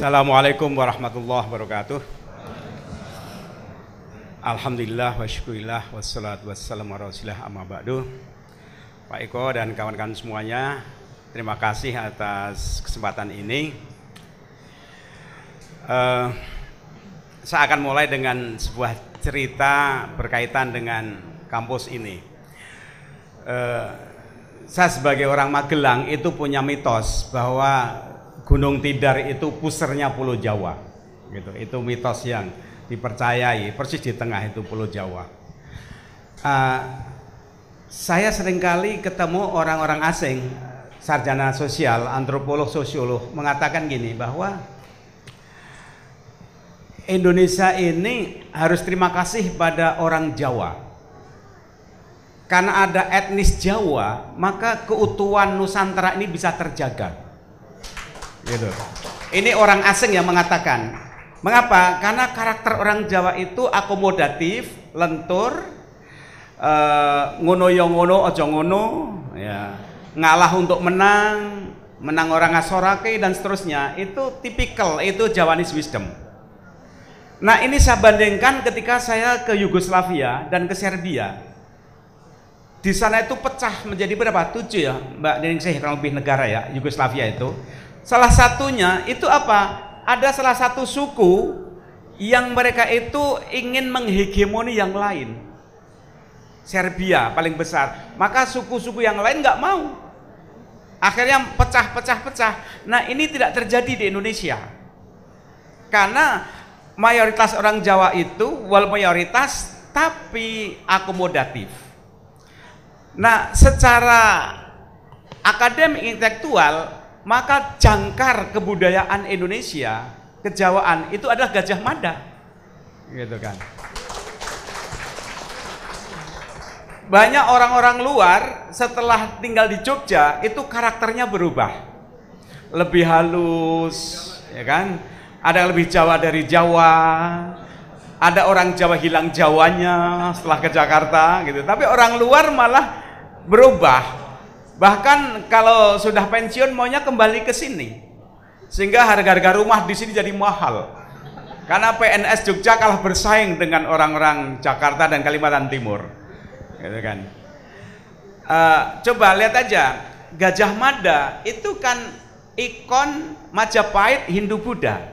Assalamualaikum warahmatullahi wabarakatuh. Alhamdulillah wa syukurillah wassalatu wassalamu ala rasulillah amma ba'du. Pak Eko dan kawan-kawan semuanya, terima kasih atas kesempatan ini. Saya akan mulai dengan sebuah cerita berkaitan dengan kampus ini. Saya sebagai orang Magelang itu punya mitos bahwa Gunung Tidar itu pusernya Pulau Jawa, gitu. Itu mitos yang dipercayai, persis di tengah itu Pulau Jawa. Saya seringkali ketemu orang-orang asing, sarjana sosial, antropolog, sosiolog, mengatakan gini, bahwa Indonesia ini harus terima kasih pada orang Jawa. Karena ada etnis Jawa, maka keutuhan Nusantara ini bisa terjaga. Gitu. Ini orang asing yang mengatakan. Mengapa? Karena karakter orang Jawa itu akomodatif, lentur, ngono yo ngono, ojo ngono, ya, ngalah untuk menang, menang orang ngasorake dan seterusnya. Itu tipikal, itu Javanese wisdom. Nah, ini saya bandingkan ketika saya ke Yugoslavia dan ke Serbia. Di sana itu pecah menjadi berapa? 7 ya, Mbak Deningsih, kurang lebih negara ya, Yugoslavia itu. Salah satunya itu apa? Ada salah satu suku yang mereka itu ingin menghegemoni yang lain. Serbia paling besar. Maka suku-suku yang lain nggak mau. Akhirnya pecah. Nah, ini tidak terjadi di Indonesia. Karena mayoritas orang Jawa itu walaupun mayoritas tapi akomodatif. Nah, secara akademik intelektual, maka jangkar kebudayaan Indonesia, kejawaan itu adalah Gajah Mada, gitu kan. Banyak orang-orang luar setelah tinggal di Jogja itu karakternya berubah, lebih halus, ya kan. Ada yang lebih Jawa dari Jawa, ada orang Jawa hilang Jawanya setelah ke Jakarta, gitu. Tapi orang luar malah berubah. Bahkan kalau sudah pensiun maunya kembali ke sini, sehingga harga-harga rumah di sini jadi mahal. Karena PNS Jogja kalah bersaing dengan orang-orang Jakarta dan Kalimantan Timur, gitu kan. Coba lihat aja, Gajah Mada itu kan ikon Majapahit Hindu Buddha.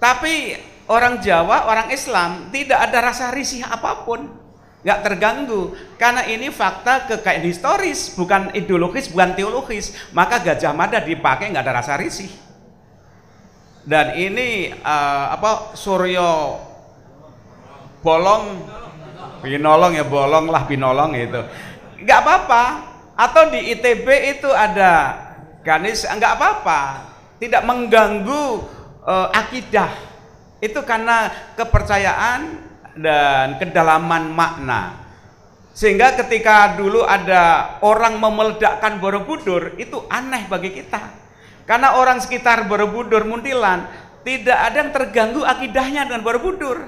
Tapi orang Jawa, orang Islam tidak ada rasa risih apapun. Nggak terganggu, karena ini fakta kekayaan historis, bukan ideologis, bukan teologis. Maka Gajah Mada dipakai nggak ada rasa risih. Dan ini Suryo bolong, binolong ya, bolong lah binolong itu, nggak apa-apa. Atau di ITB itu ada Ganis, nggak apa-apa, tidak mengganggu akidah. Itu karena kepercayaan dan kedalaman makna. Sehingga ketika dulu ada orang memeledakkan Borobudur, itu aneh bagi kita. Karena orang sekitar Borobudur, Muntilan, tidak ada yang terganggu akidahnya dengan Borobudur.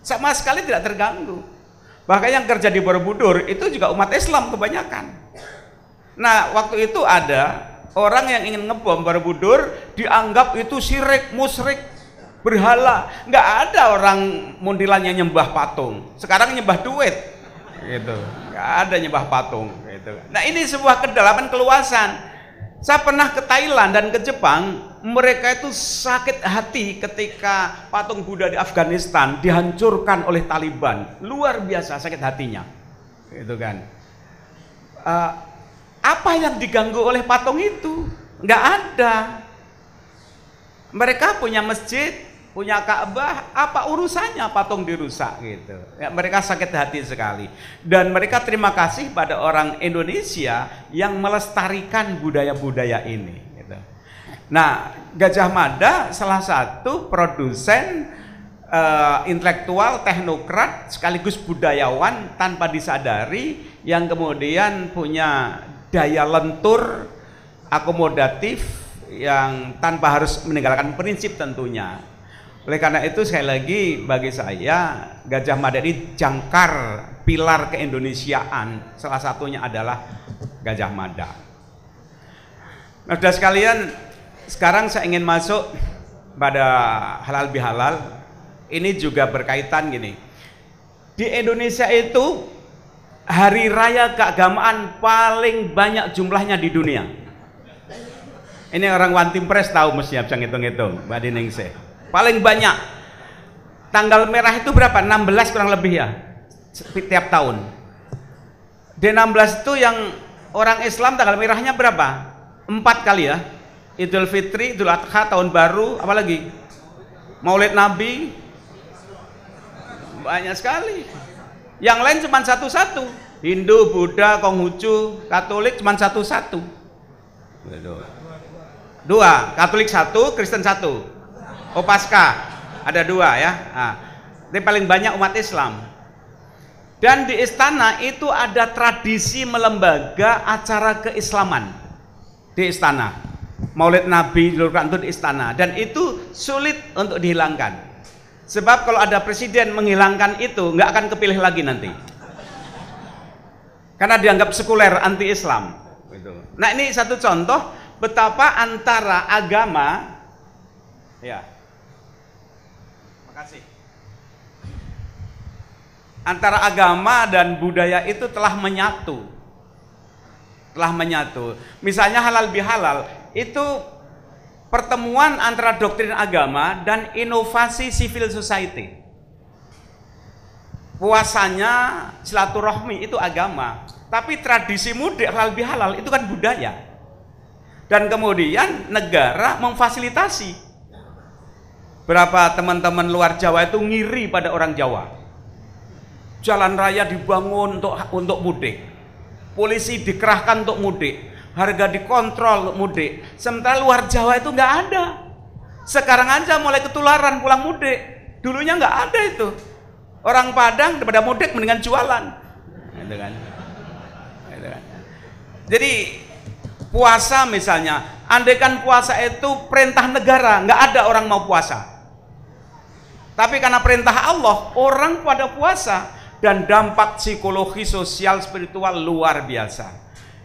Sama sekali tidak terganggu. Bahkan yang kerja di Borobudur itu juga umat Islam kebanyakan. Nah, waktu itu ada orang yang ingin ngebom Borobudur, dianggap itu syirik, musyrik, berhala. Nggak ada orang Muntilan yang nyembah patung. Sekarang nyembah duit, gitu. Nggak ada nyembah patung, gitu. Nah, ini sebuah kedalaman keluasan. Saya pernah ke Thailand dan ke Jepang, mereka itu sakit hati ketika patung Buddha di Afghanistan dihancurkan oleh Taliban. Luar biasa sakit hatinya, gitu kan. Apa yang diganggu oleh patung itu? Nggak ada. Mereka punya masjid, punya Ka'bah, apa urusannya patung dirusak, gitu ya. Mereka sakit hati sekali, dan mereka terima kasih pada orang Indonesia yang melestarikan budaya-budaya ini, gitu. Nah, Gajah Mada salah satu produsen intelektual, teknokrat sekaligus budayawan tanpa disadari, yang kemudian punya daya lentur, akomodatif, yang tanpa harus meninggalkan prinsip tentunya. Oleh karena itu, sekali lagi bagi saya Gajah Mada ini jangkar pilar keindonesiaan, salah satunya adalah Gajah Mada. Nah, saudara sekalian, Sekarang saya ingin masuk pada halal bihalal. Ini juga berkaitan gini. Di Indonesia itu hari raya keagamaan paling banyak jumlahnya di dunia. Ini orang One Team Press tahu mesti bisa ngitung-ngitung, Mbak Diningsih. Paling banyak. Tanggal merah itu berapa? 16 kurang lebih ya. Tiap tahun. Di 16 itu yang orang Islam tanggal merahnya berapa? 4 kali ya. Idul Fitri, Idul Adha, tahun baru, apalagi? Maulid Nabi. Banyak sekali. Yang lain cuma satu-satu. Hindu, Buddha, Konghucu, Katolik cuma satu-satu. Dua, Katolik satu, Kristen satu. Oh, Paskah ada 2 ya. Nah, ini paling banyak umat Islam. Dan di istana itu ada tradisi melembaga acara keislaman di istana. Maulid Nabi itu di istana, dan itu sulit untuk dihilangkan. Sebab kalau ada presiden menghilangkan itu, nggak akan kepilih lagi nanti. Karena dianggap sekuler, anti-Islam. Nah, ini satu contoh betapa antara agama, ya, makasih, antara agama dan budaya itu telah menyatu. Misalnya halal bihalal itu pertemuan antara doktrin agama dan inovasi civil society. Puasanya silaturahmi itu agama, tapi tradisi mudik halal bihalal itu kan budaya. Dan kemudian negara memfasilitasi. Berapa teman-teman luar Jawa itu ngiri pada orang Jawa. Jalan raya dibangun untuk mudik. Polisi dikerahkan untuk mudik. Harga dikontrol untuk mudik. Sementara luar Jawa itu nggak ada. Sekarang aja mulai ketularan pulang mudik. Dulunya nggak ada itu. Orang Padang daripada mudik mendingan jualan. Gitu kan. Jadi puasa misalnya, andaikan puasa itu perintah negara, nggak ada orang mau puasa. Tapi karena perintah Allah, orang pada puasa, dan dampak psikologi, sosial, spiritual luar biasa.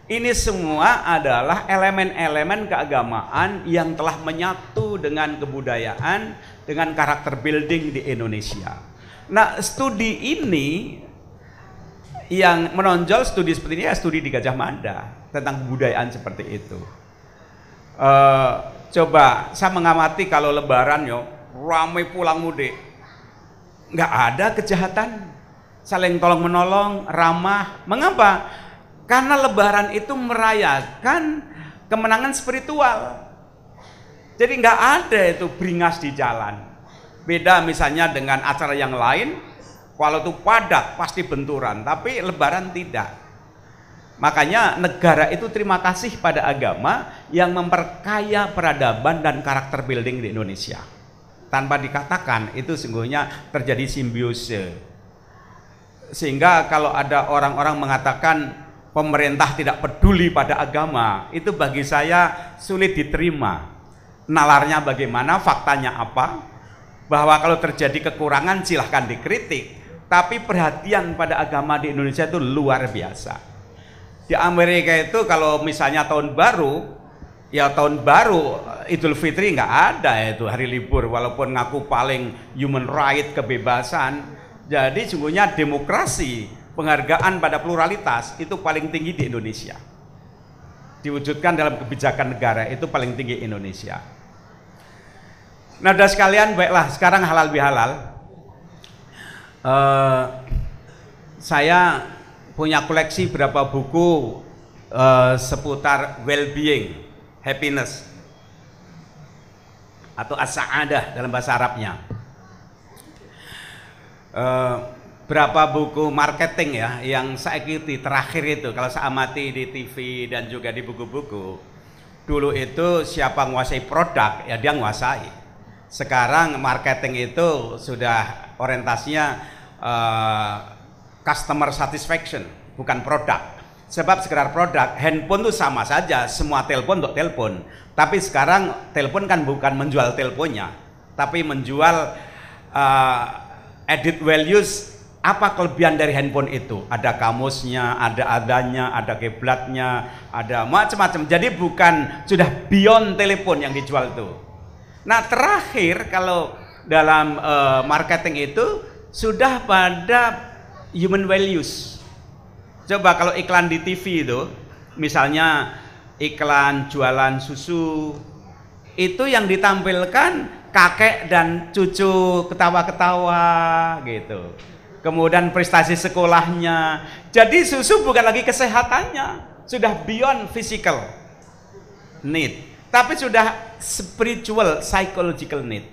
Ini semua adalah elemen-elemen keagamaan yang telah menyatu dengan kebudayaan, dengan karakter building di Indonesia. Nah, studi ini yang menonjol, studi seperti ini ya studi di Gajah Mada tentang kebudayaan seperti itu. Coba saya mengamati kalau Lebaran ramai pulang mudik, nggak ada kejahatan, saling tolong menolong, ramah. Mengapa? Karena Lebaran itu merayakan kemenangan spiritual. Jadi nggak ada itu beringas di jalan. Beda misalnya dengan acara yang lain. Kalau itu padat pasti benturan, tapi Lebaran tidak. Makanya negara itu terima kasih pada agama yang memperkaya peradaban dan karakter building di Indonesia. Tanpa dikatakan itu sungguhnya terjadi simbiose. Sehingga kalau ada orang-orang mengatakan pemerintah tidak peduli pada agama, itu bagi saya sulit diterima. Nalarnya bagaimana, faktanya apa? Bahwa kalau terjadi kekurangan silahkan dikritik. Tapi perhatian pada agama di Indonesia itu luar biasa. Di Amerika itu kalau misalnya tahun baru, ya tahun baru Idul Fitri nggak ada itu hari libur, walaupun ngaku paling human right, kebebasan. Jadi sungguhnya demokrasi, penghargaan pada pluralitas itu paling tinggi di Indonesia. Diwujudkan dalam kebijakan negara itu paling tinggi Indonesia. Nah, udah sekalian, baiklah sekarang halal bihalal. Saya punya koleksi berapa buku seputar well-being, happiness, atau as-sa'adah dalam bahasa Arabnya. Berapa buku marketing ya yang saya ikuti terakhir itu, kalau saya amati di TV dan juga di buku-buku. Dulu itu siapa menguasai produk ya dia menguasai. Sekarang marketing itu sudah orientasinya customer satisfaction, bukan produk. Sebab sekedar produk, handphone itu sama saja, semua telepon untuk telepon. Tapi sekarang telepon kan bukan menjual teleponnya, tapi menjual added values Apa kelebihan dari handphone itu? Ada kamusnya, ada adanya, ada kiblatnya, ada macam-macam. Jadi bukan sudah beyond telepon yang dijual itu. Nah, terakhir kalau dalam marketing itu sudah pada human values. Coba kalau iklan di TV itu, misalnya iklan jualan susu, itu yang ditampilkan kakek dan cucu ketawa-ketawa gitu. Kemudian prestasi sekolahnya. Jadi susu bukan lagi kesehatannya, sudah beyond physical need, tapi sudah spiritual, psychological need.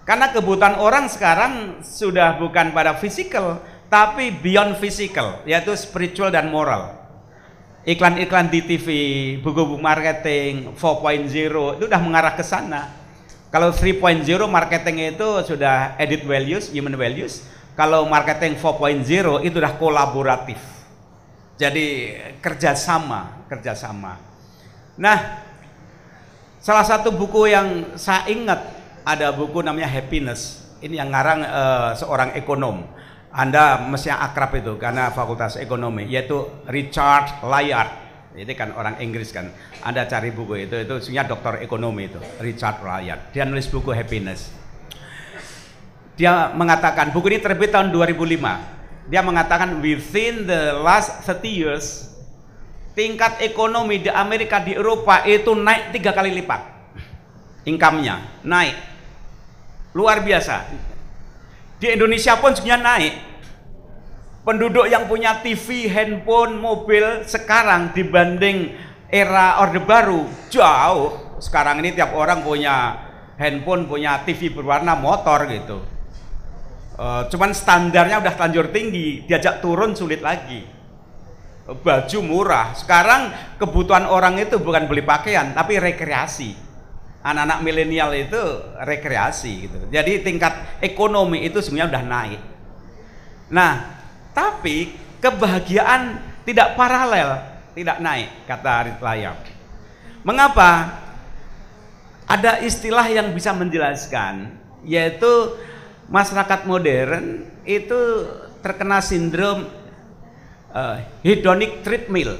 Karena kebutuhan orang sekarang sudah bukan pada physical, tapi beyond physical, yaitu spiritual dan moral. Iklan-iklan di TV, buku-buku marketing 4.0 itu udah mengarah ke sana. Kalau 3.0 marketing itu sudah edit values, human values. Kalau marketing 4.0 itu udah kolaboratif. Jadi kerjasama. Nah, salah satu buku yang saya ingat, ada buku namanya Happiness. Ini yang ngarang seorang ekonom. Anda mesti akrab itu karena fakultas ekonomi, yaitu Richard Layard. Ini kan orang Inggris kan. Anda cari buku itu sebenarnya doktor ekonomi itu, Richard Layard. Dia nulis buku Happiness. Dia mengatakan, buku ini terbit tahun 2005. Dia mengatakan within the last 30 years, tingkat ekonomi di Amerika, di Eropa itu naik 3 kali lipat. Income-nya naik. Luar biasa. Di Indonesia pun sebenarnya naik. Penduduk yang punya TV, handphone, mobil sekarang dibanding era Orde Baru jauh. Sekarang ini tiap orang punya handphone, punya TV berwarna, motor gitu. Cuman standarnya udah terlanjur tinggi, diajak turun sulit lagi. Baju murah. Sekarang kebutuhan orang itu bukan beli pakaian, tapi rekreasi. Anak-anak milenial itu rekreasi gitu. Jadi tingkat ekonomi itu sebenarnya udah naik. Nah, tapi kebahagiaan tidak paralel, tidak naik, kata Richard Layard. Mengapa? Ada istilah yang bisa menjelaskan, yaitu masyarakat modern itu terkena sindrom hedonic treadmill.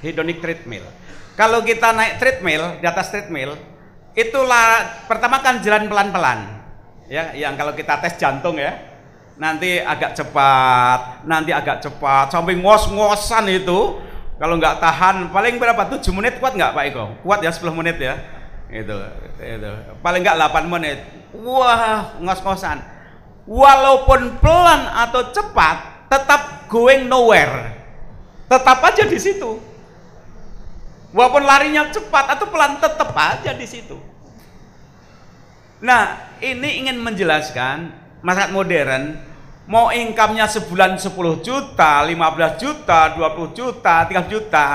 Hedonic treadmill. Kalau kita naik treadmill, di atas treadmill, itulah pertama kan jalan pelan-pelan, ya, yang kalau kita tes jantung ya, nanti agak cepat, sampai ngos-ngosan itu, kalau nggak tahan, paling berapa, 7 menit kuat nggak Pak Eko? Kuat ya 10 menit ya, itu. Paling nggak 8 menit, wah ngos-ngosan, walaupun pelan atau cepat, tetap going nowhere, tetap aja di situ. Walaupun larinya cepat atau pelan, tetap aja di situ. Nah, ini ingin menjelaskan masyarakat modern mau income-nya sebulan 10 juta, 15 juta, 20 juta, 30 juta,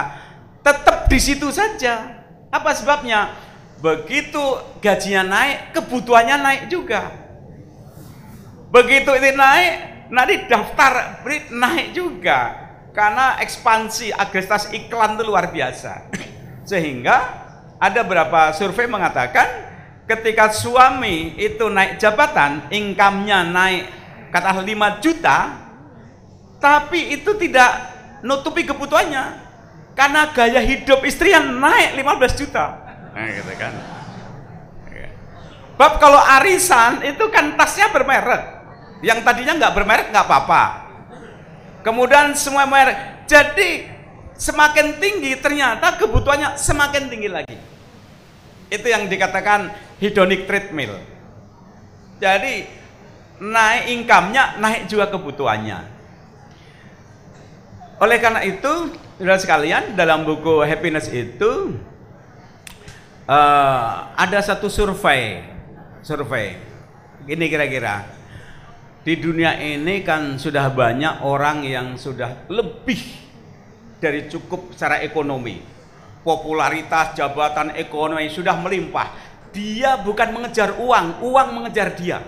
tetap di situ saja. Apa sebabnya? Begitu gajinya naik, kebutuhannya naik juga. Begitu itu naik, nanti daftar beri naik juga. Karena ekspansi agresitas iklan itu luar biasa. Sehingga ada beberapa survei mengatakan ketika suami itu naik jabatan, income-nya naik kata 5 juta, tapi itu tidak nutupi kebutuhannya. Karena gaya hidup istri yang naik 15 juta. Nah, gitu kan. Bab kalau arisan itu kan tasnya bermerek. Yang tadinya nggak bermerek nggak apa-apa. Kemudian semua merek, jadi semakin tinggi ternyata kebutuhannya semakin tinggi lagi. Itu yang dikatakan hedonic treadmill. Jadi naik income-nya, naik juga kebutuhannya. Oleh karena itu, saudara sekalian, dalam buku Happiness itu ada satu survei. Ini kira-kira. Di dunia ini kan sudah banyak orang yang sudah lebih dari cukup secara ekonomi. Popularitas, jabatan, ekonomi sudah melimpah. Dia bukan mengejar uang, uang mengejar dia.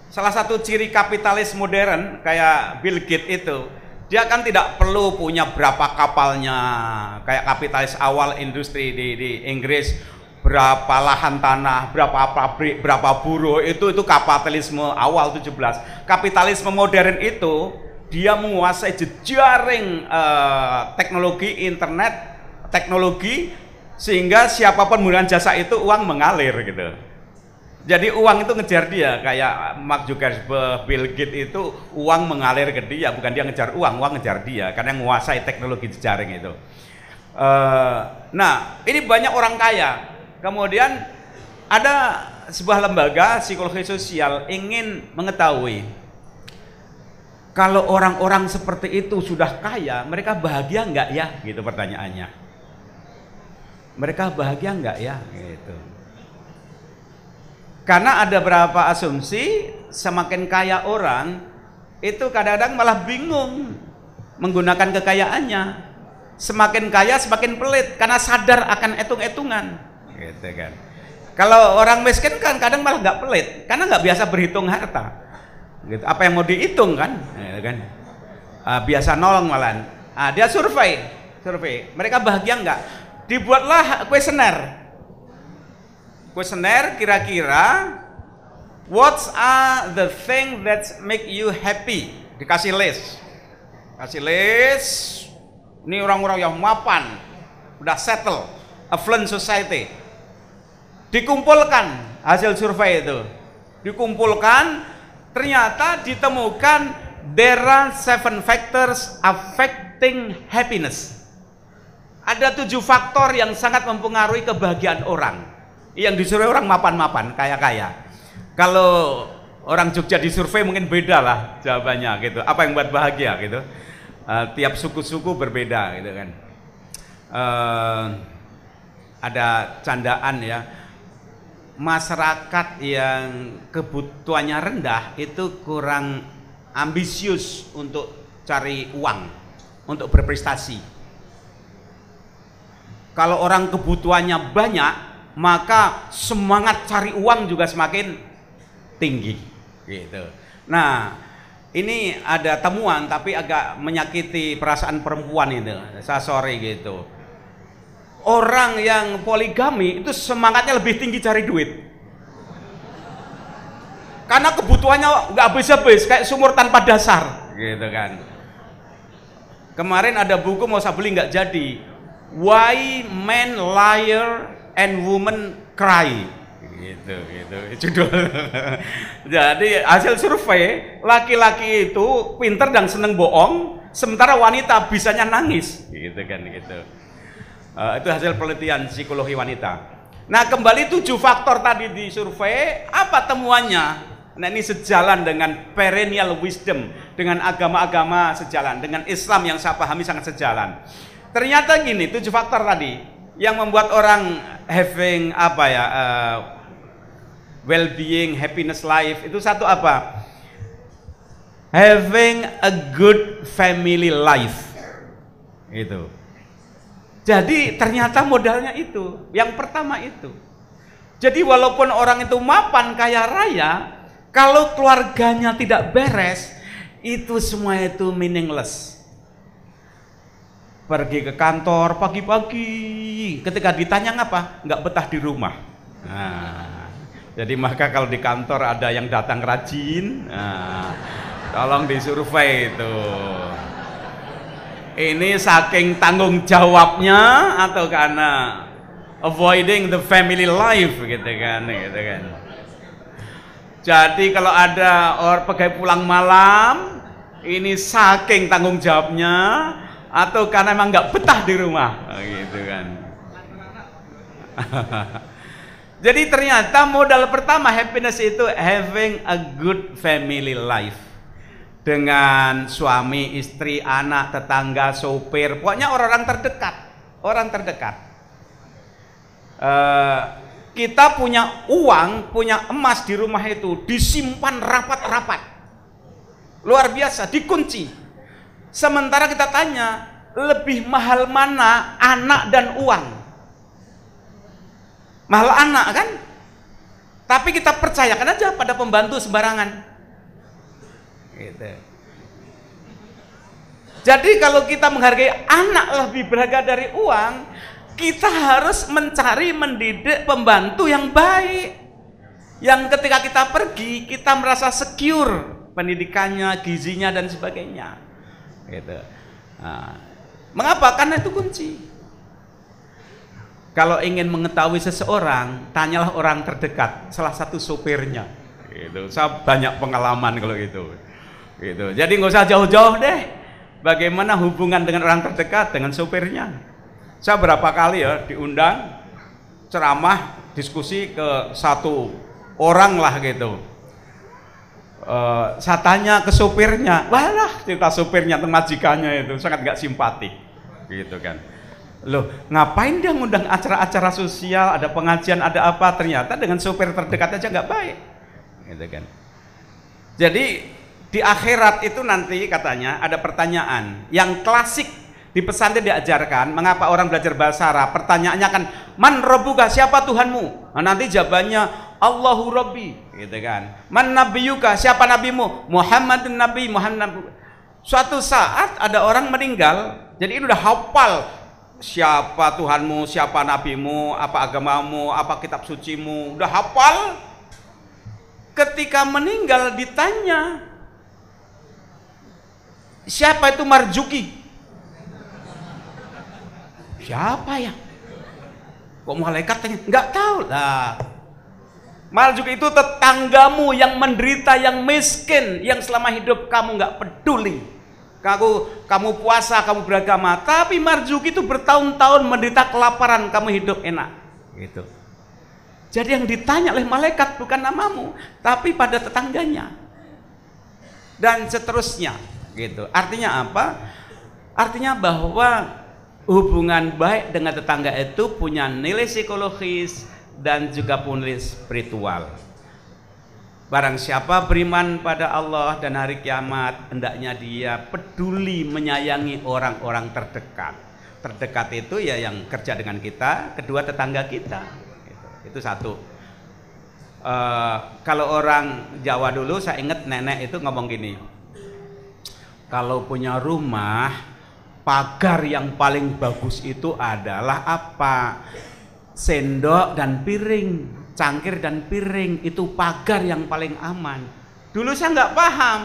Salah satu ciri kapitalis modern kayak Bill Gates itu, dia kan tidak perlu punya berapa kapalnya. Kayak kapitalis awal industri di Inggris, berapa lahan tanah, berapa pabrik, berapa buruh, itu kapitalisme awal 17. Kapitalisme modern itu dia menguasai jejaring teknologi internet, teknologi, sehingga siapapun menggunakan jasa itu uang mengalir gitu. Jadi uang itu ngejar dia, kayak Mark Zuckerberg, Bill Gates itu uang mengalir ke dia, bukan dia ngejar uang ngejar dia karena menguasai teknologi jejaring itu. Nah, ini banyak orang kaya. Kemudian ada sebuah lembaga psikologi sosial ingin mengetahui kalau orang-orang seperti itu sudah kaya, mereka bahagia nggak ya? Gitu pertanyaannya. Mereka bahagia nggak ya? Gitu. Karena ada beberapa asumsi semakin kaya orang itu kadang-kadang malah bingung menggunakan kekayaannya. Semakin kaya semakin pelit karena sadar akan hitung-hitungan. Gitu kan. Kalau orang miskin kan kadang malah nggak pelit karena nggak biasa berhitung harta. Gitu. Apa yang mau dihitung kan? Gitu kan. Biasa nolong malahan. Dia survei. Mereka bahagia nggak? Dibuatlah kuesioner kira-kira what are the thing that make you happy? Dikasih list. Ini orang-orang yang mapan, udah settle, affluent society. Dikumpulkan hasil survei itu, ternyata ditemukan there are 7 factors affecting happiness. Ada 7 faktor yang sangat mempengaruhi kebahagiaan orang. Yang disurvei orang mapan-mapan, kaya-kaya. Kalau orang Jogja disurvei mungkin beda lah jawabannya gitu. Apa yang buat bahagia gitu? Tiap suku-suku berbeda gitu kan. Ada candaan ya. Masyarakat yang kebutuhannya rendah itu kurang ambisius untuk cari uang, untuk berprestasi. Kalau orang kebutuhannya banyak, maka semangat cari uang juga semakin tinggi gitu. Nah, ini ada temuan tapi agak menyakiti perasaan perempuan itu. Saya sorry gitu. Orang yang poligami itu semangatnya lebih tinggi cari duit. Karena kebutuhannya nggak habis-habis, kayak sumur tanpa dasar, gitu kan. Kemarin ada buku mau saya beli nggak jadi. Why Men Liar and Women Cry. Gitu judul. Jadi hasil survei laki-laki itu pinter dan seneng bohong, sementara wanita bisanya nangis, gitu kan gitu. Itu hasil penelitian psikologi wanita. Nah, kembali 7 faktor tadi di survei, apa temuannya? Nah, ini sejalan dengan perennial wisdom, dengan agama-agama sejalan, dengan Islam yang saya pahami sangat sejalan. Ternyata gini, 7 faktor tadi yang membuat orang having apa ya, well-being, happiness life, itu satu apa? Having a good family life. Itu. Jadi ternyata modalnya itu, yang pertama itu. Jadi walaupun orang itu mapan kaya raya, kalau keluarganya tidak beres, itu semua itu meaningless. Pergi ke kantor pagi-pagi, ketika ditanya ngapa, nggak betah di rumah. Nah, jadi maka kalau di kantor ada yang datang rajin, tolong disurvei itu. Ini saking tanggung jawabnya atau karena avoiding the family life gitu kan. Jadi kalau ada orang pegawai pulang malam, ini saking tanggung jawabnya atau karena emang nggak betah di rumah, gitu kan. Jadi ternyata modal pertama happiness itu having a good family life. Dengan suami, istri, anak, tetangga, sopir, pokoknya orang-orang terdekat. Kita punya uang, punya emas di rumah itu disimpan rapat-rapat, luar biasa, dikunci. Sementara kita tanya, lebih mahal mana anak dan uang? Mahal anak kan? Tapi kita percayakan aja pada pembantu sembarangan. Gitu. Jadi kalau kita menghargai anak lebih berharga dari uang, Kita harus mencari, mendidik pembantu yang baik, yang ketika kita pergi kita merasa secure pendidikannya, gizinya dan sebagainya. Gitu. Nah, mengapa? Karena itu kunci. Kalau ingin mengetahui seseorang, tanyalah orang terdekat, salah satu sopirnya. Gitu. Saya banyak pengalaman kalau gitu. Gitu. Jadi nggak usah jauh-jauh deh. Bagaimana hubungan dengan orang terdekat, dengan sopirnya. Saya berapa kali ya diundang ceramah, diskusi ke satu orang lah gitu. Saya tanya ke sopirnya, walah cerita sopirnya tentang majikannya itu sangat gak simpatik, gitu kan. Loh, ngapain dia ngundang acara-acara sosial, ada pengajian, ada apa? Ternyata dengan sopir terdekat aja nggak baik, gitu kan. Jadi di akhirat itu nanti katanya ada pertanyaan yang klasik. Di pesantren diajarkan, mengapa orang belajar bahasa Arab? Pertanyaannya kan, man rabbuka, siapa Tuhanmu? Nah, nanti jawabannya Allahu Rabbi, gitu kan. Man nabiyuka, siapa nabimu? Muhammadun Nabi, Muhammad. Suatu saat ada orang meninggal, jadi ini udah hafal siapa Tuhanmu, siapa nabimu, apa agamamu, apa kitab sucimu, udah hafal. Ketika meninggal ditanya, siapa itu Marzuki? Siapa ya? Kok malaikat tanya? Nggak tahu lah. Marzuki itu tetanggamu yang menderita, yang miskin, yang selama hidup kamu nggak peduli. Kamu puasa, kamu beragama, tapi Marzuki itu bertahun-tahun menderita kelaparan, kamu hidup enak. Gitu. Jadi yang ditanya oleh malaikat bukan namamu, tapi pada tetangganya. Dan seterusnya. Gitu. Artinya apa? Artinya bahwa hubungan baik dengan tetangga itu punya nilai psikologis dan juga punya nilai spiritual. Barang siapa beriman pada Allah dan hari kiamat, hendaknya dia peduli menyayangi orang-orang terdekat. Terdekat itu ya yang kerja dengan kita, kedua tetangga kita. Itu satu. Kalau orang Jawa dulu saya ingat nenek itu ngomong gini, kalau punya rumah, pagar yang paling bagus itu adalah apa? Sendok dan piring, cangkir dan piring, itu pagar yang paling aman. Dulu saya nggak paham,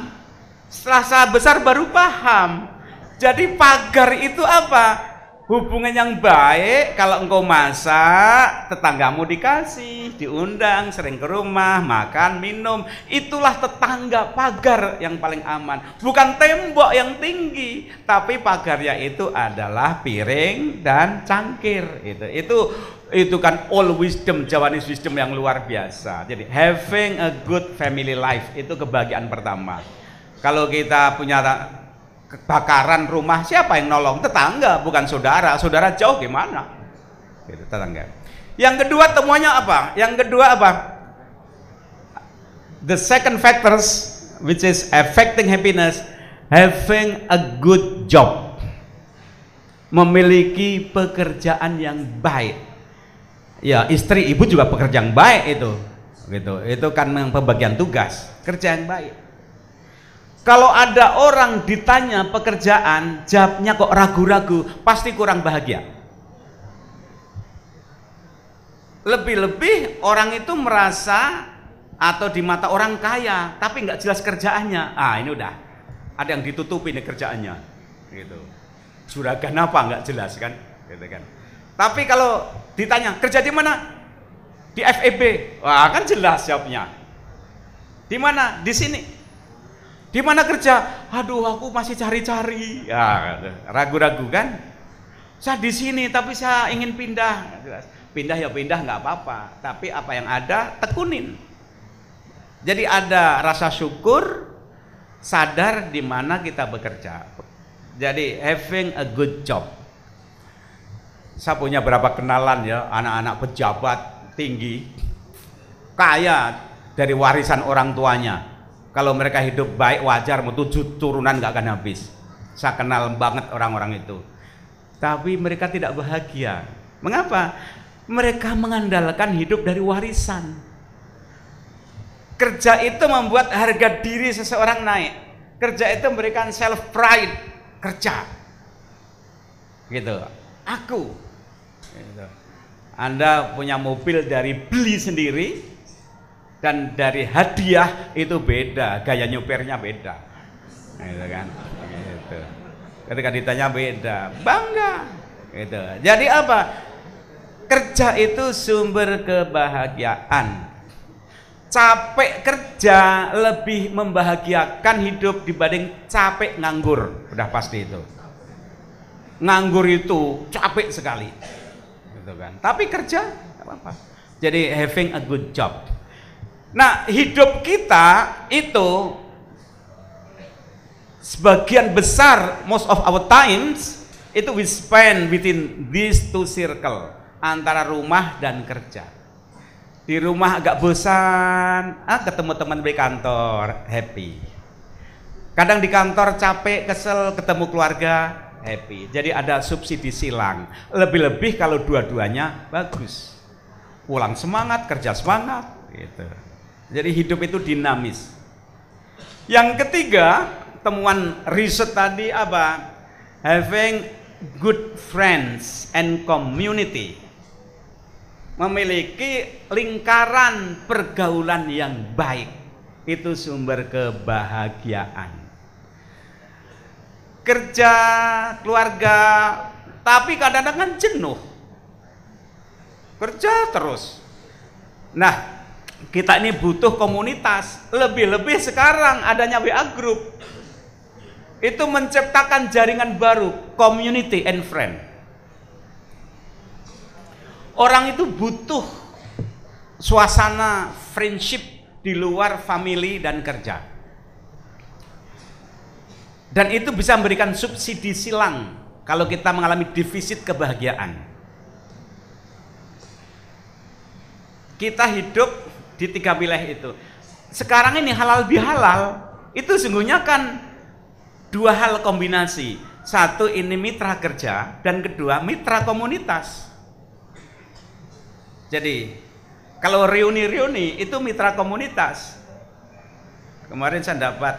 setelah saya besar baru paham. Jadi pagar itu apa? Hubungan yang baik. Kalau engkau masak, tetanggamu dikasih, diundang, sering ke rumah, makan, minum. Itulah tetangga, pagar yang paling aman. Bukan tembok yang tinggi, tapi pagarnya itu adalah piring dan cangkir. Itu kan all wisdom, Javanese wisdom yang luar biasa. Jadi having a good family life itu kebahagiaan pertama. Kalau kita punya kebakaran rumah, siapa yang nolong? Tetangga, bukan saudara. Saudara jauh gimana? Itu tetangga. Yang kedua temuannya apa? Yang kedua apa? The second factors which is affecting happiness, having a good job. Memiliki pekerjaan yang baik. Ya, istri ibu juga pekerjaan yang baik itu. Gitu. Itu kan pembagian tugas, kerja yang baik. Kalau ada orang ditanya pekerjaan, jawabnya kok ragu-ragu, pasti kurang bahagia. Lebih-lebih orang itu merasa atau di mata orang kaya, tapi nggak jelas kerjaannya. Ah, ini udah ada yang ditutupi nih kerjaannya, gitu. Juragan apa nggak jelas kan, gitu kan. Tapi kalau ditanya kerja di mana, di FEB, wah kan jelas jawabnya. Di mana? Di sini. Di mana kerja? Aduh, aku masih cari-cari. Ya, ragu-ragu kan? Saya di sini, tapi saya ingin pindah. Pindah ya pindah, nggak apa-apa. Tapi apa yang ada, tekunin. Jadi ada rasa syukur, sadar di mana kita bekerja. Jadi having a good job. Saya punya berapa kenalan ya, anak-anak pejabat tinggi, kaya dari warisan orang tuanya. Kalau mereka hidup baik wajar, mau 7 turunan nggak akan habis. Saya kenal banget orang-orang itu. Tapi mereka tidak bahagia. Mengapa? Mereka mengandalkan hidup dari warisan. Kerja itu membuat harga diri seseorang naik. Kerja itu memberikan self pride. Kerja. Gitu. Aku. Gitu. Anda punya mobil dari beli sendiri dan dari hadiah itu beda, gaya nyupirnya beda, gitu kan? Gitu. Ketika ditanya beda, bangga. Gitu. Jadi apa? Kerja itu sumber kebahagiaan. Capek kerja lebih membahagiakan hidup dibanding capek nganggur, udah pasti itu. Nganggur itu capek sekali, gitu kan. Tapi kerja nggak apa-apa. Jadi having a good job. Nah, hidup kita itu sebagian besar, most of our times itu we spend within these two circle, antara rumah dan kerja. Di rumah agak bosan, ketemu teman di kantor, happy. Kadang di kantor capek, kesel, ketemu keluarga, happy. Jadi ada subsidi silang. Lebih-lebih kalau dua-duanya bagus. Pulang semangat, kerja semangat, gitu. Jadi hidup itu dinamis. Yang ketiga, temuan riset tadi apa? Having good friends and community. Memiliki lingkaran pergaulan yang baik itu sumber kebahagiaan. Kerja, keluarga, tapi kadang-kadang kan jenuh. Kerja terus. Nah, kita ini butuh komunitas. Lebih-lebih sekarang adanya WA Group. Itu menciptakan jaringan baru, community and friend. Orang itu butuh suasana friendship di luar family dan kerja. Dan itu bisa memberikan subsidi silang kalau kita mengalami defisit kebahagiaan. Kita hidup di tiga wilayah itu. Sekarang ini halal bihalal itu sungguhnya kan dua hal kombinasi. Satu ini mitra kerja dan kedua mitra komunitas. Jadi kalau reuni-reuni itu mitra komunitas. Kemarin saya dapat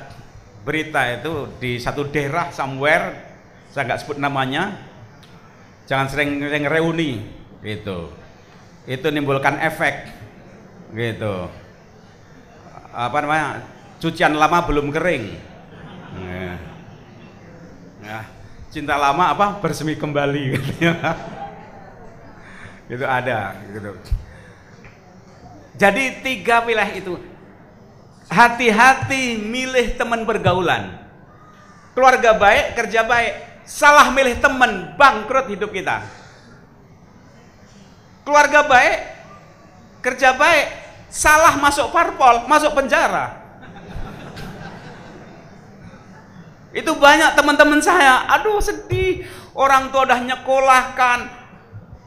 berita itu di satu daerah somewhere, saya nggak sebut namanya, jangan sering-sering reuni gitu. Itu menimbulkan efek gitu. Apa namanya? Cucian lama belum kering. Nah, cinta lama apa? Bersemi kembali gitu. Itu ada gitu. Jadi tiga wilayah itu. Hati-hati milih teman pergaulan. Keluarga baik, kerja baik. Salah milih teman, bangkrut hidup kita. Keluarga baik, kerja baik, salah masuk parpol, masuk penjara. Itu banyak teman-teman saya, aduh sedih. Orang tua udah nyekolahkan.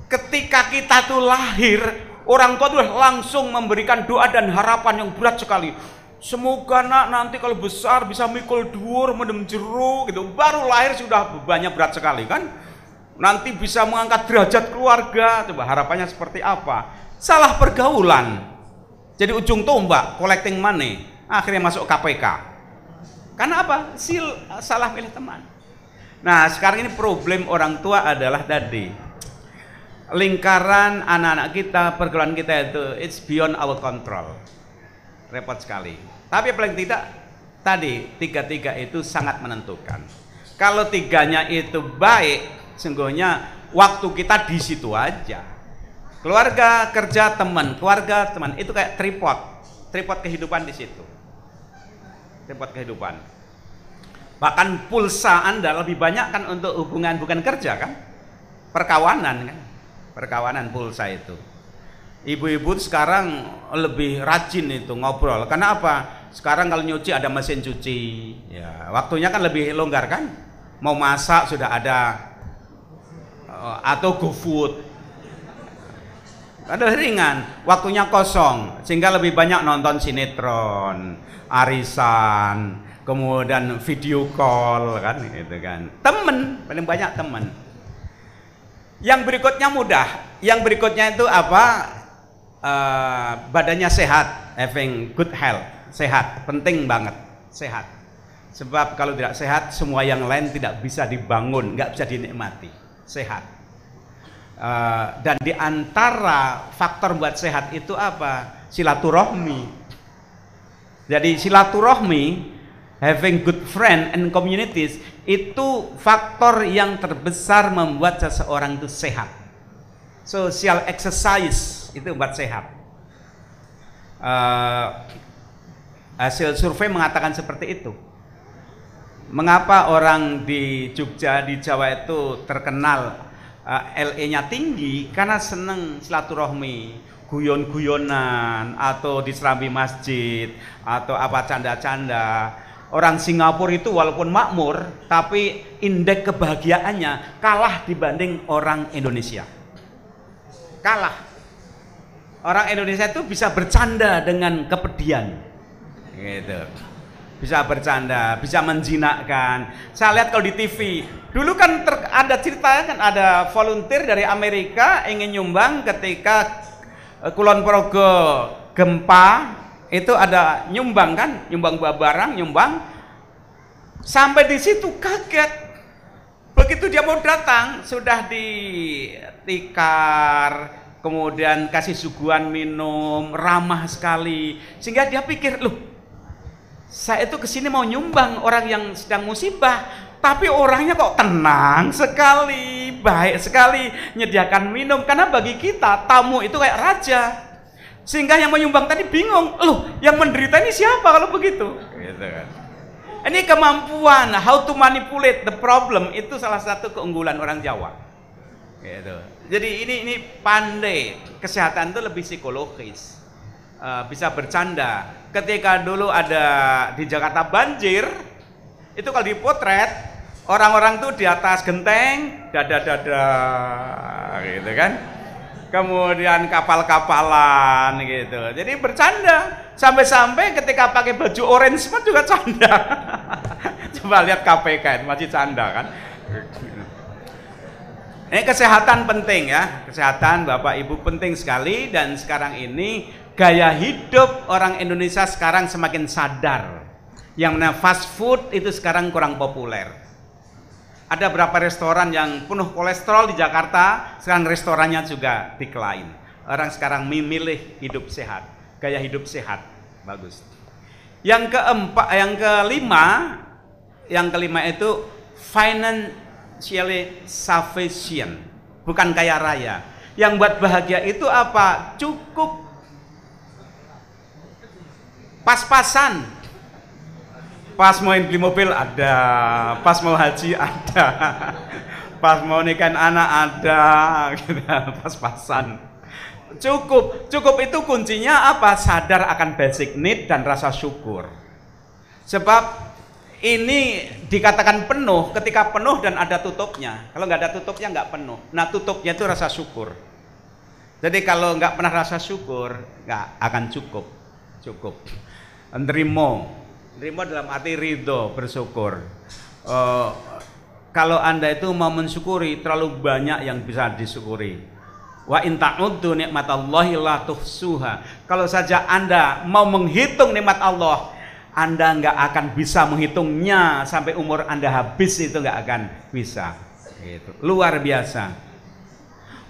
Ketika kita tuh lahir, orang tua tuh langsung memberikan doa dan harapan yang berat sekali. Semoga nak nanti kalau besar bisa mikul dhuwur, mendem jero gitu. Baru lahir sudah bebannya berat sekali kan. Nanti bisa mengangkat derajat keluarga. Coba harapannya seperti apa? Salah pergaulan. Jadi ujung tombak, collecting money. Akhirnya masuk KPK. Karena apa? Salah pilih teman. Nah, sekarang ini problem orang tua adalah tadi. Lingkaran anak-anak kita, pergaulan kita itu it's beyond our control. Repot sekali. Tapi paling tidak tadi tiga-tiga itu sangat menentukan. Kalau tiganya itu baik, sungguhnya waktu kita di situ aja. Keluarga, kerja, teman, keluarga, teman itu kayak tripod kehidupan di situ. Tripod kehidupan. Bahkan pulsa Anda lebih banyak kan untuk hubungan bukan kerja kan? Perkawanan kan? Perkawanan pulsa itu. Ibu-ibu sekarang lebih rajin itu ngobrol. Karena apa? Sekarang kalau nyuci ada mesin cuci. Ya, waktunya kan lebih longgar kan? Mau masak sudah ada atau GoFood. Ada ringan, waktunya kosong sehingga lebih banyak nonton sinetron, arisan, kemudian video call kan gitu kan. Temen, paling banyak temen. Yang berikutnya mudah. Yang berikutnya itu apa? Badannya sehat, having good health, sehat, penting banget, sehat. Sebab kalau tidak sehat, semua yang lain tidak bisa dibangun, nggak bisa dinikmati. Sehat. Dan di antara faktor buat sehat itu apa? Silaturahmi. Jadi silaturahmi, having good friend and communities, itu faktor yang terbesar membuat seseorang itu sehat. Social exercise itu buat sehat. Hasil survei mengatakan seperti itu. Mengapa orang di Jogja, di Jawa itu terkenal LE-nya tinggi? Karena seneng silaturahmi, guyon-guyonan, atau di serambi masjid, atau apa canda-canda. Orang Singapura itu walaupun makmur, tapi indeks kebahagiaannya kalah dibanding orang Indonesia. Kalah. Orang Indonesia itu bisa bercanda dengan kepedihan. Gitu. Bisa bercanda, bisa menjinakkan. Saya lihat kalau di TV, dulu kan ada ceritanya kan, ada volunteer dari Amerika ingin nyumbang ketika Kulon Progo gempa, itu ada nyumbang kan, nyumbang barang, nyumbang. Sampai di situ kaget. Begitu dia mau datang, sudah ditikar, kemudian kasih suguhan minum, ramah sekali, sehingga dia pikir, loh, saya itu kesini mau nyumbang orang yang sedang musibah, tapi orangnya kok tenang sekali, baik sekali, menyediakan minum. Karena bagi kita tamu itu kayak raja, sehingga yang menyumbang tadi bingung, loh, yang menderita ini siapa kalau begitu? Gitu kan. Ini kemampuan how to manipulate the problem, itu salah satu keunggulan orang Jawa. Gitu. Jadi ini pandai, kesehatan itu lebih psikologis, bisa bercanda. Ketika dulu ada di Jakarta banjir, itu kalau dipotret orang-orang tuh di atas genteng, dada-dada, gitu kan. Kemudian kapal-kapalan gitu. Jadi bercanda. Sampai-sampai ketika pakai baju orange pun juga canda. Coba lihat KPK, masih canda kan. Ini kesehatan penting ya. Kesehatan Bapak Ibu penting sekali. Dan sekarang ini gaya hidup orang Indonesia sekarang semakin sadar. Yang namanya fast food itu sekarang kurang populer. Ada beberapa restoran yang penuh kolesterol di Jakarta, sekarang restorannya juga decline. Orang sekarang memilih hidup sehat, gaya hidup sehat, bagus. Yang kelima itu financially sufficient, bukan kaya raya. Yang buat bahagia itu apa? Cukup, pas-pasan. Pas mau beli mobil ada, pas mau haji ada, pas mau nikahin anak ada, gitu, pas-pasan. Cukup itu kuncinya apa? Sadar akan basic need dan rasa syukur. Sebab ini dikatakan penuh ketika penuh dan ada tutupnya. Kalau nggak ada tutupnya nggak penuh. Nah, tutupnya itu rasa syukur. Jadi kalau nggak pernah rasa syukur, nggak akan cukup. Nerimo dalam arti ridho, bersyukur. Kalau Anda itu mau mensyukuri, terlalu banyak yang bisa disyukuri. Wa in ta'uddu nikmatallahi la tuhsuha. Kalau saja Anda mau menghitung nikmat Allah, Anda nggak akan bisa menghitungnya sampai umur Anda habis, itu nggak akan bisa. Gitu. Luar biasa.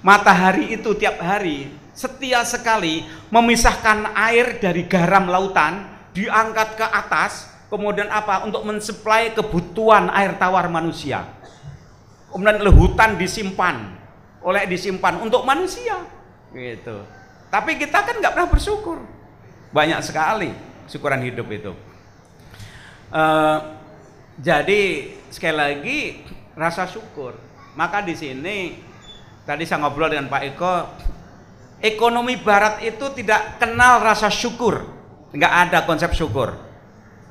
Matahari itu tiap hari setia sekali memisahkan air dari garam lautan, diangkat ke atas, kemudian apa? Untuk mensuplai kebutuhan air tawar manusia. Kemudian hutan disimpan untuk manusia, gitu. Tapi kita kan nggak pernah bersyukur. Banyak sekali syukuran hidup itu. Jadi sekali lagi rasa syukur. Maka di sini tadi saya ngobrol dengan Pak Eko, ekonomi Barat itu tidak kenal rasa syukur. Nggak ada konsep syukur.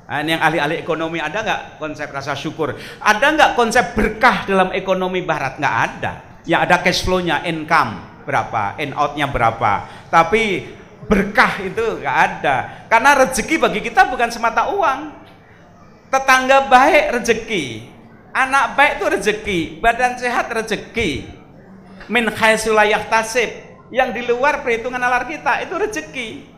Nah, ini yang ahli-ahli ekonomi, ada nggak konsep rasa syukur? Ada nggak konsep berkah dalam ekonomi Barat? Nggak ada. Yang ada cash flow-nya, income berapa, in out-nya berapa. Tapi berkah itu nggak ada. Karena rezeki bagi kita bukan semata uang. Tetangga baik rezeki, anak baik itu rezeki, badan sehat rezeki. Min haitsu la yahtasib, yang di luar perhitungan nalar kita itu rezeki.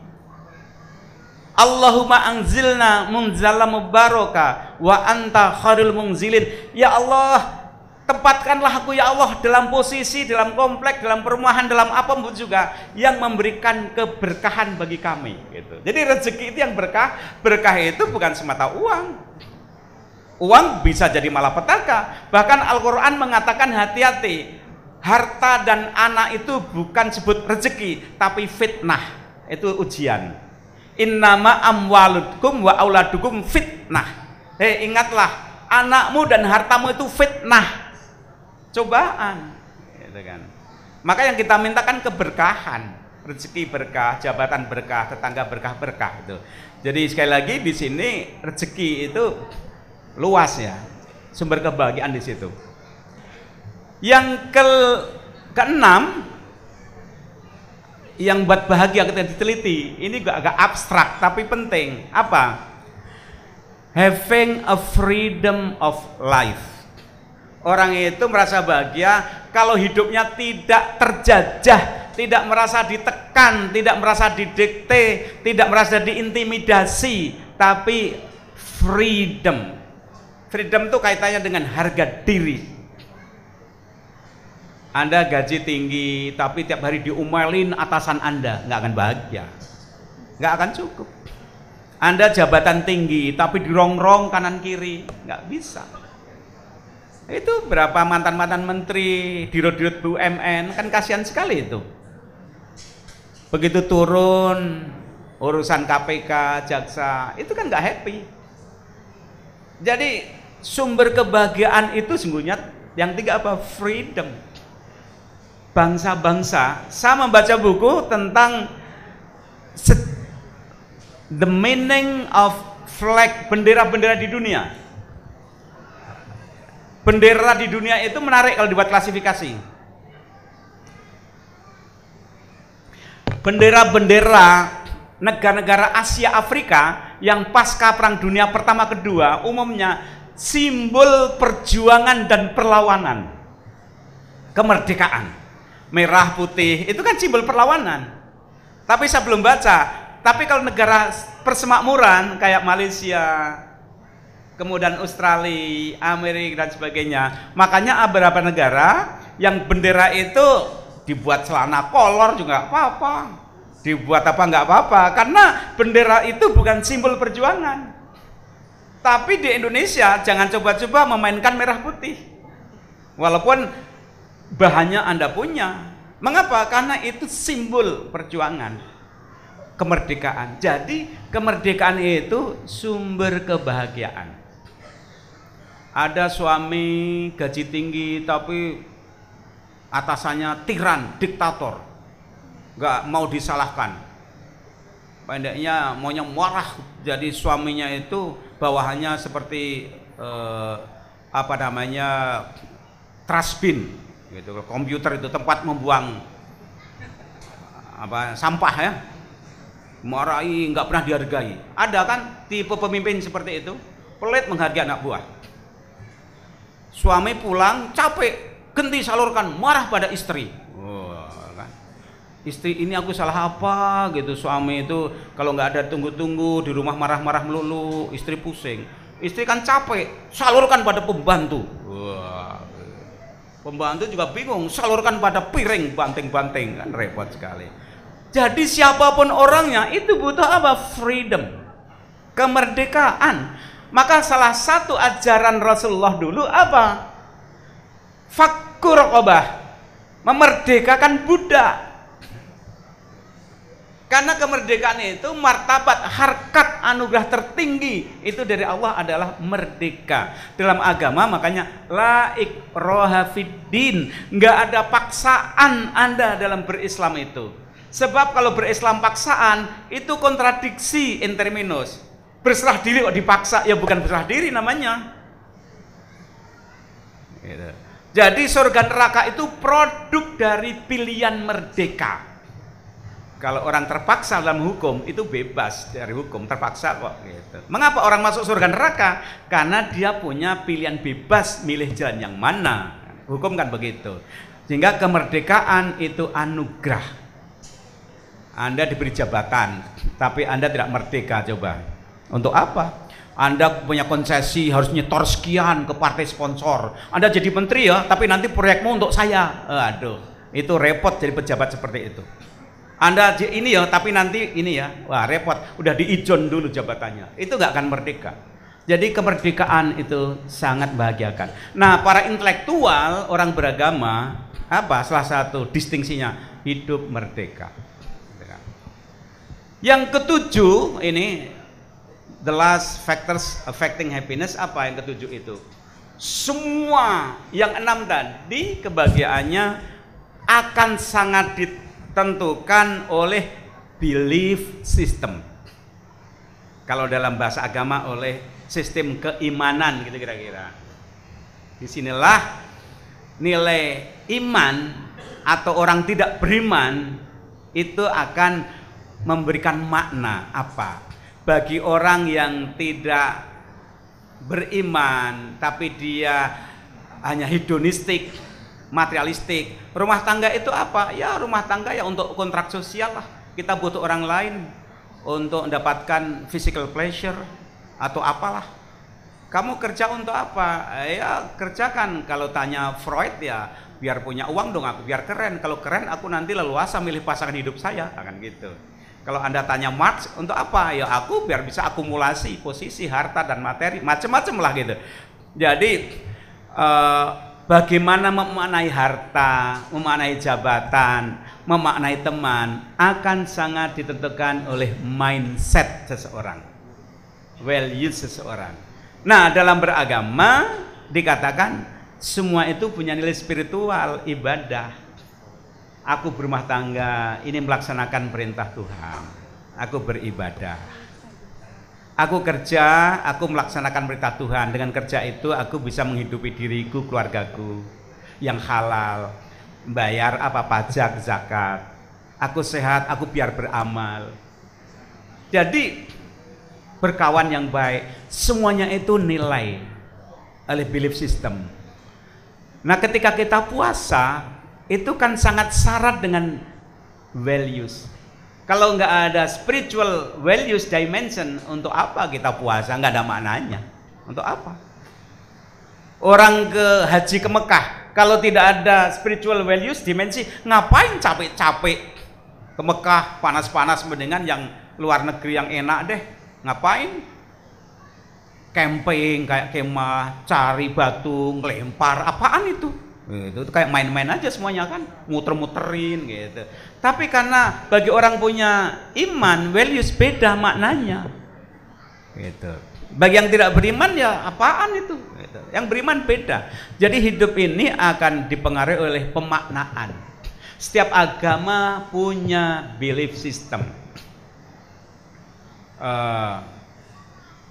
Allahumma anzilna munzalam mubaraka wa anta khairul munzilin. Ya Allah, Tempatkanlah aku ya Allah dalam posisi, dalam komplek, dalam perumahan, dalam apapun juga yang memberikan keberkahan bagi kami gitu. Jadi rezeki itu yang berkah. Berkah itu bukan semata uang. Uang bisa jadi malapetaka. Bahkan Al-Quran mengatakan hati-hati, harta dan anak itu bukan sebut rezeki, tapi fitnah. Itu ujian. Innama amwalukum wa auladukum fitnah. Ingatlah, anakmu dan hartamu itu fitnah, cobaan gitu kan. Maka yang kita mintakan keberkahan, rezeki berkah, jabatan berkah, tetangga berkah itu. Jadi sekali lagi di sini rezeki itu luas ya, sumber kebahagiaan di situ. Yang keenam, yang buat bahagia kita diteliti, ini agak abstrak tapi penting. Apa? Having a freedom of life. Orang itu merasa bahagia kalau hidupnya tidak terjajah, tidak merasa ditekan, tidak merasa didikte, tidak merasa diintimidasi, tapi freedom. Freedom itu kaitannya dengan harga diri. Anda gaji tinggi, tapi tiap hari diomelin atasan Anda, nggak akan bahagia, nggak akan cukup. Anda jabatan tinggi, tapi dirongrong kanan kiri, nggak bisa. Itu berapa mantan-mantan menteri, dirut-dirut BUMN, kan kasihan sekali itu. Begitu turun urusan KPK, jaksa, itu kan nggak happy. Jadi sumber kebahagiaan itu sungguhnya yang tiga apa? Freedom. Bangsa-bangsa, saya membaca buku tentang the meaning of flag, bendera-bendera di dunia. Bendera di dunia itu menarik kalau dibuat klasifikasi. Bendera-bendera negara-negara Asia Afrika yang pasca Perang Dunia Pertama Kedua umumnya simbol perjuangan dan perlawanan, kemerdekaan. Merah putih itu kan simbol perlawanan. Tapi saya belum baca. Tapi kalau negara persemakmuran kayak Malaysia, kemudian Australia, Amerika dan sebagainya, makanya beberapa negara yang bendera itu dibuat celana kolor juga nggak apa-apa, dibuat apa nggak apa-apa, karena bendera itu bukan simbol perjuangan. Tapi di Indonesia jangan coba-coba memainkan merah putih, walaupun bahannya Anda punya. Mengapa? Karena itu simbol perjuangan, kemerdekaan. Jadi kemerdekaan itu sumber kebahagiaan. Ada suami gaji tinggi tapi atasannya tiran, diktator, nggak mau disalahkan. Pendeknya maunya marah. Jadi suaminya itu bawahannya seperti apa namanya, trash bin gitu. Komputer itu tempat membuang apa, sampah ya. Marahi, nggak pernah dihargai. Ada kan tipe pemimpin seperti itu, pelit menghargai anak buah. Suami pulang capek, genti salurkan, marah pada istri. Kan? Istri, ini aku salah apa gitu. Suami itu kalau nggak ada tunggu-tunggu di rumah marah-marah melulu, istri pusing. Istri kan capek, salurkan pada pembantu. Pembantu juga bingung, salurkan pada piring, banting-banting, kan repot sekali. Jadi siapapun orangnya itu butuh apa? Freedom, kemerdekaan. Maka salah satu ajaran Rasulullah dulu apa? Fakku raqabah, memerdekakan budak. Karena kemerdekaan itu martabat, harkat, anugerah tertinggi itu dari Allah adalah merdeka. Dalam agama makanya la ikraha fiddin, nggak ada paksaan Anda dalam berislam itu. Sebab kalau berislam paksaan itu kontradiksi in terminus. Berserah diri kok dipaksa, ya bukan berserah diri namanya. Gitu. Jadi surga neraka itu produk dari pilihan merdeka. Kalau orang terpaksa dalam hukum itu bebas dari hukum, terpaksa kok gitu. Mengapa orang masuk surga neraka? Karena dia punya pilihan bebas milih jalan yang mana. Hukum kan begitu. Sehingga kemerdekaan itu anugerah. Anda diberi jabatan, tapi Anda tidak merdeka. Coba. Untuk apa? Anda punya konsesi harus nyetor sekian ke partai sponsor. Anda jadi menteri ya, tapi nanti proyekmu untuk saya. Aduh, itu repot jadi pejabat seperti itu. Anda ini ya, tapi nanti ini ya, wah repot. Udah diijon dulu jabatannya. Itu nggak akan merdeka. Jadi kemerdekaan itu sangat bahagiakan. Nah, para intelektual, orang beragama, apa salah satu distingsinya? Hidup merdeka. Yang ketujuh ini, the last factors affecting happiness, apa yang ketujuh itu? Semua yang 6 tadi kebahagiaannya akan sangat ditentukan oleh belief system. Kalau dalam bahasa agama oleh sistem keimanan gitu kira-kira. Disinilah nilai iman atau orang tidak beriman itu akan memberikan makna apa bagi orang yang tidak beriman tapi dia hanya hedonistik, materialistik. Rumah tangga itu apa? Ya rumah tangga ya untuk kontrak sosial lah. Kita butuh orang lain untuk mendapatkan physical pleasure atau apalah. Kamu kerja untuk apa? Ya kerjakan. Kalau tanya Freud ya biar punya uang dong aku, biar keren. Kalau keren aku nanti leluasa milih pasangan hidup saya, akan gitu. Kalau Anda tanya Marx untuk apa? Ya aku biar bisa akumulasi posisi, harta dan materi, macam-macam lah gitu. Jadi bagaimana memaknai harta, memaknai jabatan, memaknai teman akan sangat ditentukan oleh mindset seseorang, values seseorang. Nah, dalam beragama dikatakan semua itu punya nilai spiritual, ibadah. Aku berumah tangga, ini melaksanakan perintah Tuhan. Aku beribadah. Aku kerja, aku melaksanakan perintah Tuhan. Dengan kerja itu aku bisa menghidupi diriku, keluargaku yang halal, bayar apa pajak, zakat. Aku sehat, aku biar beramal. Jadi berkawan yang baik, semuanya itu nilai oleh belief system. Nah, ketika kita puasa itu kan sangat syarat dengan values. Kalau nggak ada spiritual values dimension, untuk apa kita puasa? Nggak ada maknanya. Untuk apa? Orang ke haji ke Mekah, kalau tidak ada spiritual values dimensi, ngapain capek-capek ke Mekah panas-panas, mendingan yang luar negeri yang enak deh. Ngapain? Camping kayak kemah, cari batu, ngelempar, apaan itu? Itu kayak main-main aja semuanya kan, muter-muterin gitu. Tapi karena bagi orang punya iman, values beda maknanya. Gitu. Bagi yang tidak beriman ya apaan itu? Gitu. Yang beriman beda. Jadi hidup ini akan dipengaruhi oleh pemaknaan. Setiap agama punya belief system.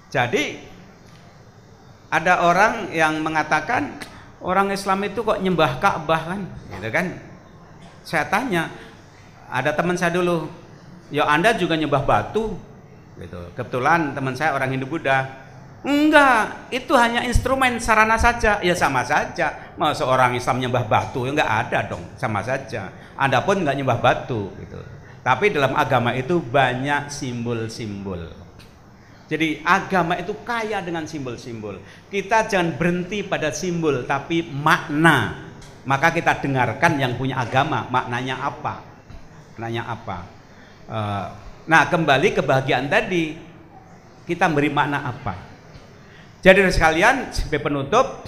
Jadi ada orang yang mengatakan orang Islam itu kok nyembah Ka'bah kan, gitu kan? Saya tanya, ada teman saya dulu, ya Anda juga nyembah batu, gitu. Kebetulan teman saya orang Hindu Buddha. Enggak, itu hanya instrumen sarana saja. Ya sama saja. Masa orang Islam nyembah batu? Ya enggak ada dong, sama saja. Anda pun enggak nyembah batu, gitu. Tapi dalam agama itu banyak simbol-simbol. Jadi agama itu kaya dengan simbol-simbol. Kita jangan berhenti pada simbol, tapi makna. Maka kita dengarkan yang punya agama, maknanya apa? Maknanya apa? Nah, kembali kebahagiaan tadi, kita beri makna apa? Jadi sekalian, sebagai penutup,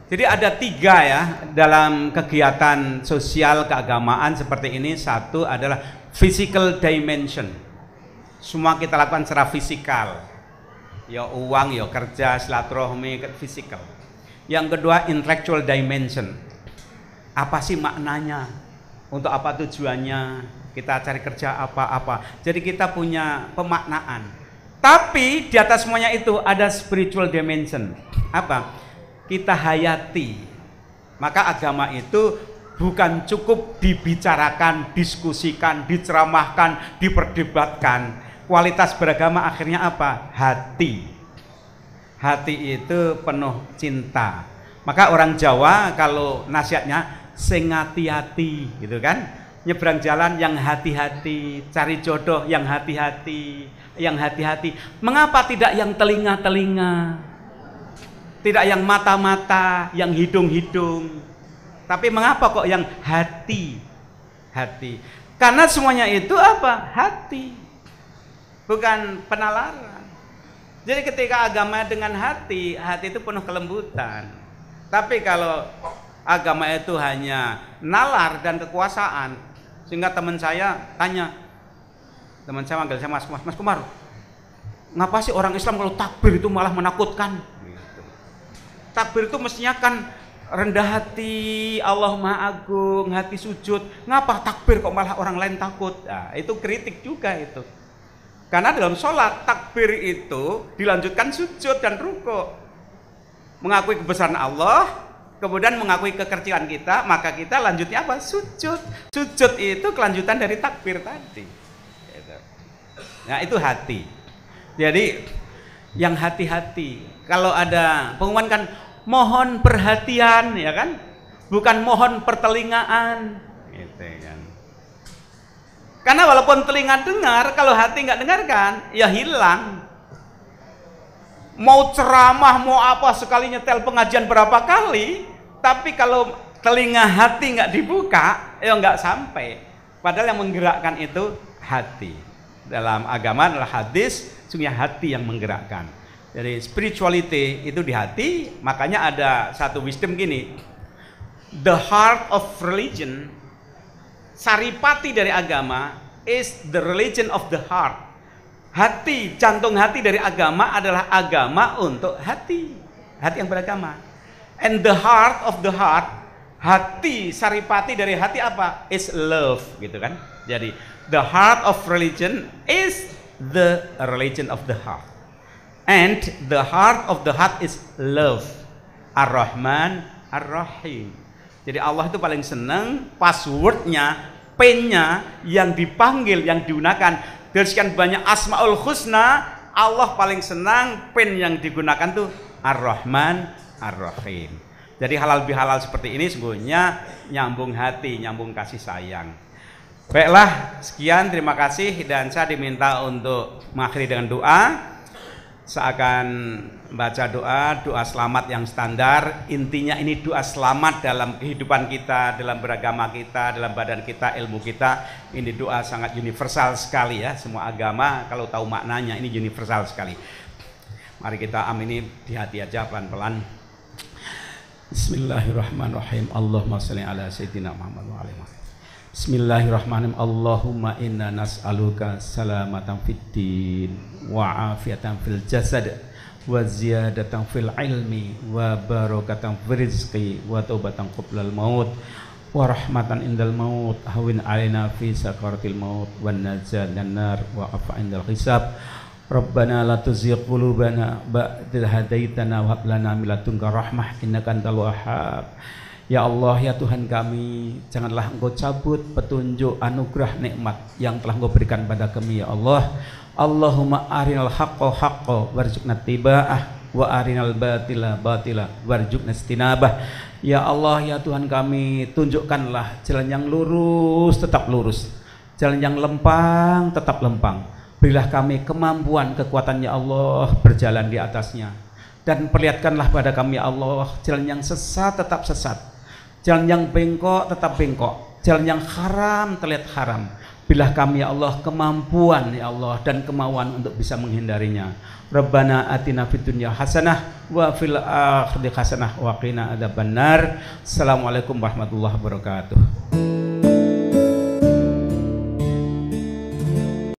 jadi ada 3 ya dalam kegiatan sosial keagamaan seperti ini. Satu adalah physical dimension. Semua kita lakukan secara fisikal, ya uang, ya kerja, silaturahmi, fisikal. Yang kedua intellectual dimension. Apa sih maknanya? Untuk apa tujuannya? Kita cari kerja apa-apa. Jadi kita punya pemaknaan. Tapi di atas semuanya itu ada spiritual dimension. Apa? Kita hayati. Maka agama itu bukan cukup dibicarakan, diskusikan, diceramahkan, diperdebatkan. Kualitas beragama akhirnya apa? Hati. Hati itu penuh cinta. Maka orang Jawa kalau nasihatnya sing hati-hati gitu kan. nyebrang jalan yang hati-hati, cari jodoh yang hati-hati, yang hati-hati. Mengapa tidak yang telinga-telinga, tidak yang mata-mata, yang hidung-hidung, tapi mengapa kok yang hati-hati? Karena semuanya itu apa? Hati, bukan penalaran. Jadi ketika agama dengan hati, hati itu penuh kelembutan. Tapi kalau agama itu hanya nalar dan kekuasaan, sehingga teman saya tanya, teman saya manggil saya Mas Kumar, ngapa sih orang Islam kalau takbir itu malah menakutkan? Takbir itu mestinya kan rendah hati, Allah Maha Agung, hati sujud. Ngapa takbir kok malah orang lain takut? Nah, itu kritik juga itu. Karena dalam sholat takbir itu dilanjutkan sujud dan rukuk, mengakui kebesaran Allah, kemudian mengakui kekercilan kita, maka kita lanjutnya apa? Sujud. Sujud itu kelanjutan dari takbir tadi. Nah, itu hati. Jadi yang hati-hati. Kalau ada pengumuman kan mohon perhatian, ya kan? Bukan mohon pertelingaan, gitu kan. Karena walaupun telinga dengar, kalau hati nggak dengarkan, ya hilang. Mau ceramah, mau apa, sekali nyetel pengajian berapa kali, tapi kalau telinga hati nggak dibuka, ya nggak sampai. Padahal yang menggerakkan itu hati. Dalam agama adalah hadis, sungguh hati yang menggerakkan. Jadi spirituality itu di hati. Makanya ada satu wisdom gini, the heart of religion, saripati dari agama is the religion of the heart. Hati, jantung hati dari agama adalah agama untuk hati, hati yang beragama. And the heart of the heart, hati, saripati dari hati apa? Is love, gitu kan. Jadi the heart of religion is the religion of the heart. And the heart of the heart is love. Ar-Rahman, Ar-Rahim. Jadi Allah itu paling senang passwordnya, PIN-nya yang dipanggil, yang digunakan. Dari sekian banyak Asmaul Husna, Allah paling senang PIN yang digunakan tuh Ar-Rahman, Ar-Rahim. Jadi halal bihalal seperti ini sungguhnya nyambung hati, nyambung kasih sayang. Baiklah, sekian, terima kasih, dan saya diminta untuk mengakhiri dengan doa. Saya akan baca doa selamat yang standar. Intinya ini doa selamat dalam kehidupan kita, dalam beragama kita, dalam badan kita, ilmu kita. Ini doa sangat universal sekali ya. Semua agama kalau tahu maknanya ini universal sekali. Mari kita amini di hati aja pelan-pelan. Bismillahirrahmanirrahim. Allahumma shalli ala sayyidina Muhammad wa alihi. Bismillahirrahmanirrahim. Allahumma inna nas'aluka salamatan fid din wa afiatan fil jasad wa ziyadatan fil ilmi wa barakatan fil rizqi wa taubatan qoblal maut wa rahmatan indal maut hawin alaina fi sakaratil maut wan najat dan nar wa afa indal hisab. Rabbana la tuzigh qulubana ba'da hadaitana wa hab lana min ladunka rahmah innaka antal wahhab. Ya Allah, ya Tuhan kami, janganlah Engkau cabut petunjuk, anugerah, nikmat yang telah Engkau berikan pada kami, ya Allah. Allahumma arinal haqqa haqqa warzuqna tiba'ah wa arinal batila batila warzuqna istinabah. Ya Allah, ya Tuhan kami, tunjukkanlah jalan yang lurus tetap lurus, jalan yang lempang tetap lempang. Berilah kami kemampuan, kekuatan, ya Allah, berjalan di atasnya. Dan perlihatkanlah pada kami, ya Allah, jalan yang sesat tetap sesat, jalan yang bengkok tetap bengkok, jalan yang haram terlihat haram. Berilah kami, ya Allah, kemampuan, ya Allah, dan kemauan untuk bisa menghindarinya. Rabbana atina fid dunya hasanah wa fil akhirati hasanah wa qina adzabannar. Assalamualaikum warahmatullahi wabarakatuh.